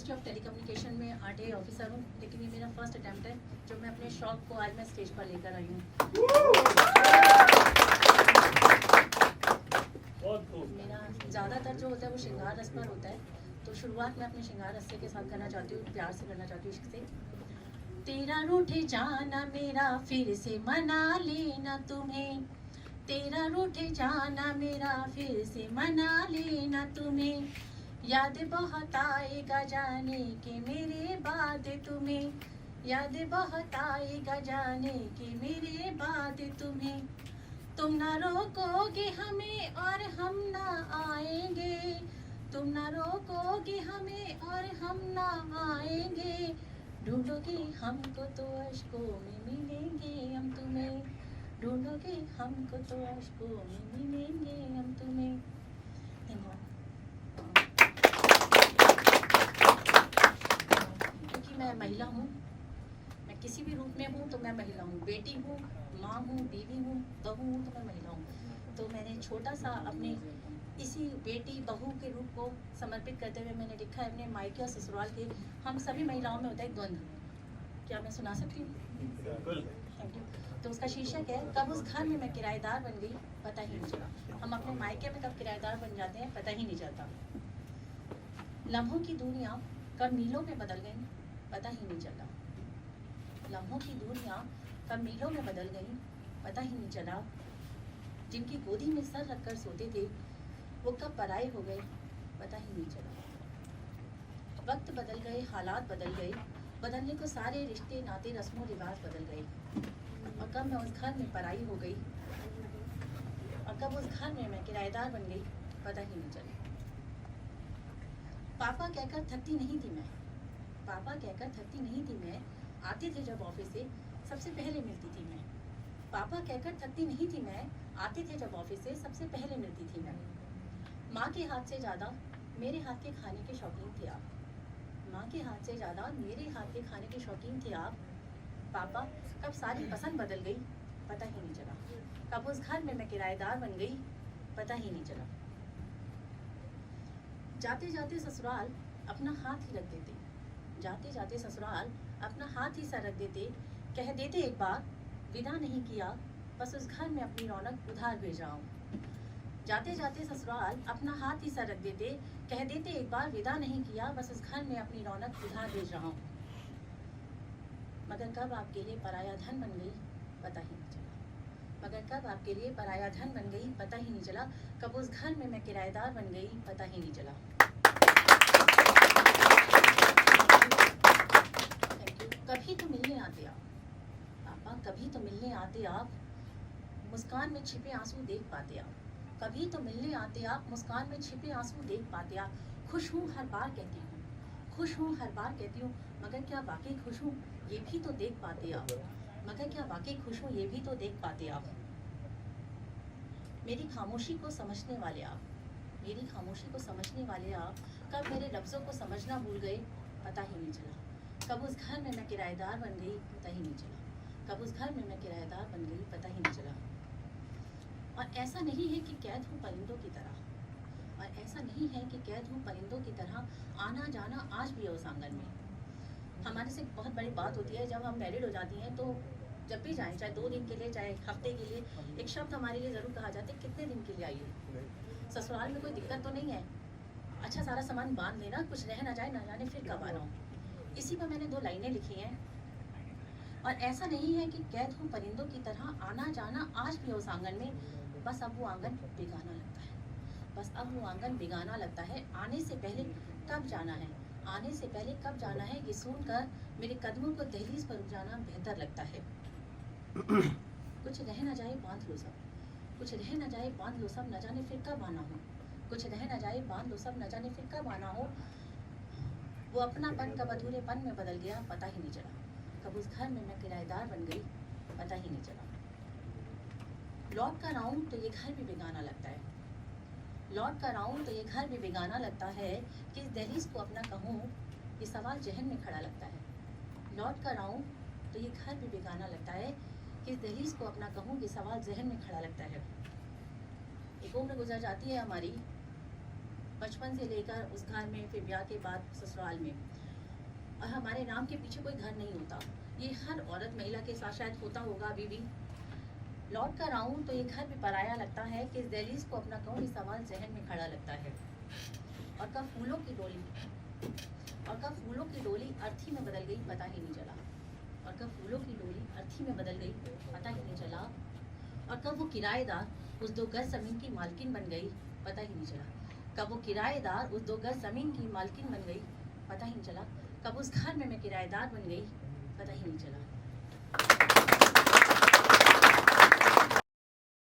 Ministry of telecommunication में RTI officer हूँ, लेकिन ये मेरा फर्स्ट अटैम्प्ट है जो मैं अपने शौक को आज मैं स्टेज पर लेकर आई हूँ। मेरा ज़्यादातर जो होता है वो श्रृंगार रस पर होता है, तो शुरुआत मैं अपने श्रृंगार रस के साथ करना चाहती हूँ, प्यार से करना चाहती हूँ, इश्क से। तेरा रूठे जाना मेरा फिर से मना लेना तुम्हें, तेरा रूठे जाना मेरा फिर से मना लेना तुम्हें, याद बहुत आएगा जाने के मेरे बाद तुम्हें, याद बहुत आएगा जाने के मेरे बाद तुम्हें, तुम ना रोकोगे हमें और हम ना आएंगे, तुम ना रोकोगे हमें और हम ना आएंगे, ढूंढोगे हमको तो अश्कों में मिलेंगे हम तुम्हें, ढूंढोगे हमको तो अश्कों में मिलेंगे हम तुम्हें। धन्यवाद। क्योंकि मैं महिला हूँ, मैं किसी भी रूप में हूँ तो मैं महिला हूँ, बेटी हूँ, माँ हूँ, बीवी हूँ, बहू हूँ, तो मैं महिला हूँ। तो मैंने छोटा सा अपने इसी बेटी बहू के रूप को समर्पित करते हुए मैंने लिखा है अपने मायके और ससुराल के, हम सभी महिलाओं में होता है द्वंद्व। क्या मैं सुना सकती हूँ? Thank you. तो उसका शीर्षक है, कब उस घर में मैं किराएदार बन गई पता ही नहीं चला। हम अपने मायके में कब किराएदार बन जाते हैं पता ही नहीं चलता। लम्हों की दूरियां कब मीलों में बदल गई पता ही नहीं चला। लम्हों की दूरियां कब मीलों में बदल गई पता ही नहीं चला। जिनकी गोदी में सर रखकर सोते थे वो कब पराए हो गए पता ही नहीं चला। वक्त बदल गए, हालात बदल गए, बदलने को सारे रिश्ते नाते रस्मों रिवाज बदल गए, और कब मैं उस घर में पराई हो गई, और कब उस घर में मैं किराएदार बन गई पता ही नहीं चला। पापा कहकर थकती नहीं थी मैं, पापा कहकर थकती नहीं थी मैं, आते थे जब ऑफिस से सबसे पहले मिलती थी मैं। पापा कहकर थकती नहीं थी मैं, आते थे जब ऑफिस से सबसे पहले मिलती थी मैं। माँ के हाथ से ज़्यादा मेरे हाथ के खाने के शौकीन थे आप, माँ के हाथ से ज़्यादा मेरे हाथ के खाने के शौकीन थे आप। पापा कब सारी पसंद बदल गई पता ही नहीं चला। कब उस घर में मैं किराएदार बन गई पता ही नहीं चला। जाते जाते ससुराल अपना हाथ ही रख देते, जाते जाते ससुराल अपना हाथ ही सा रख देते, कह देते एक बार विदा नहीं किया बस उस घर में अपनी रौनक उधार भेज रहा हूँ। जाते जाते ससुराल अपना हाथ ही सा रख देते, कह देते एक बार विदा नहीं किया बस उस घर में अपनी रौनक उधार भेज रहा हूँ। मगर कब आपके लिए पराया धन बन गई पता ही नहीं चला, मगर कब आपके लिए पराया धन बन गई पता ही नहीं चला। कब उस घर में मैं किराएदार बन गई पता ही नहीं चला। Thank you. कभी तो मिलने आते आप पापा, कभी तो मिलने आते आप, मुस्कान में छिपे आंसू देख पाते आप, कभी तो मिलने आते आप, मुस्कान में छिपे आंसू देख पाते आप। खुश हूँ हर बार कहती हूँ, खुश हूँ हर बार कहती हूँ, मगर क्या वाकई खुश हूँ ये भी तो देख पाते आप, मगर क्या वाकई खुश हूँ ये भी तो देख पाते आप। मेरी खामोशी को समझने वाले आप, मेरी खामोशी को समझने वाले आप, कब मेरे लफ्ज़ों को समझना भूल गए पता ही नहीं चला। कब उस घर में मैं किराएदार बन गई पता ही नहीं चला, कब उस घर में मैं किराएदार बन गई पता ही नहीं चला। और ऐसा नहीं है कि कैद हूँ परिंदों की तरह, और ऐसा नहीं है कि कैद हूँ परिंदों की तरह, आना जाना आज भी है उस आंगन में। हमारे से बहुत बड़ी बात होती है जब हम मैरिड हो जाती हैं, तो जब भी जाएं, चाहे 2 दिन के लिए चाहे हफ्ते के लिए, एक शब्द हमारे लिए ज़रूर कहा जाता है, कितने दिन के लिए आइए। ससुराल में कोई दिक्कत तो नहीं है, अच्छा सारा सामान बांध लेना, कुछ रह ना जाए, ना जाने फिर कब आना हो। इसी पर मैंने 2 लाइनें लिखी हैं। और ऐसा नहीं है कि कैद हूँ परिंदों की तरह, आना जाना आज भी है उस आंगन में, बस अब वो आंगन बेगाना लगता है, बस अब वो आंगन बेगाना लगता है। आने से पहले कब जाना है, आने से पहले कब जाना है, ये सुनकर मेरे कदमों को दहलीज पर रुक जाना बेहतर लगता है। कुछ रह न जाए बांध लो सब, कुछ रह न जाए बांध लो सब, न जाने फिर कब आना हो। कुछ रह न जाए बांध लो सब, न जाने फिर कब आना हो। वो अपनापन कब अधूरेपन में बदल गया पता ही नहीं चला। कब उस घर में मैं किराएदार बन गई पता ही नहीं चला। लौट कर आऊं तो ये घर भी बेगाना लगता है, लौट कर आऊं तो ये घर भी बेगाना लगता है, किस दहलीज को अपना कहूँ ये सवाल जहन में खड़ा लगता है। लौट कर आऊं तो ये घर भी बेगाना लगता है, किस दहलीज को अपना कहूँ ये सवाल जहन में खड़ा लगता है। एक उम्र गुजर जाती है हमारी, बचपन से लेकर उस घर में, फिर ब्याह के बाद ससुराल में। और हमारे नाम के पीछे कोई घर नहीं होता। ये हर औरत महिला के साथ शायद होता होगा अभी भी। लौट कर आऊँ तो ये घर भी पराया लगता है कि इस दहलीज को अपना कहूँ, ये सवाल जहन में खड़ा लगता है। और कब फूलों की डोली अर्थी में बदल गई पता ही नहीं चला। और कब फूलों की डोली अर्थी में बदल गई पता ही नहीं चला। और कब वो किराएदार उस 2 गज ज़मीन की मालकिन बन गई पता ही नहीं चला। कब वो किराएदार उस 2 गज ज़मीन की मालकिन बन गई पता ही नहीं चला। कब उस घर में मैं किराएदार बन गई पता ही नहीं चला।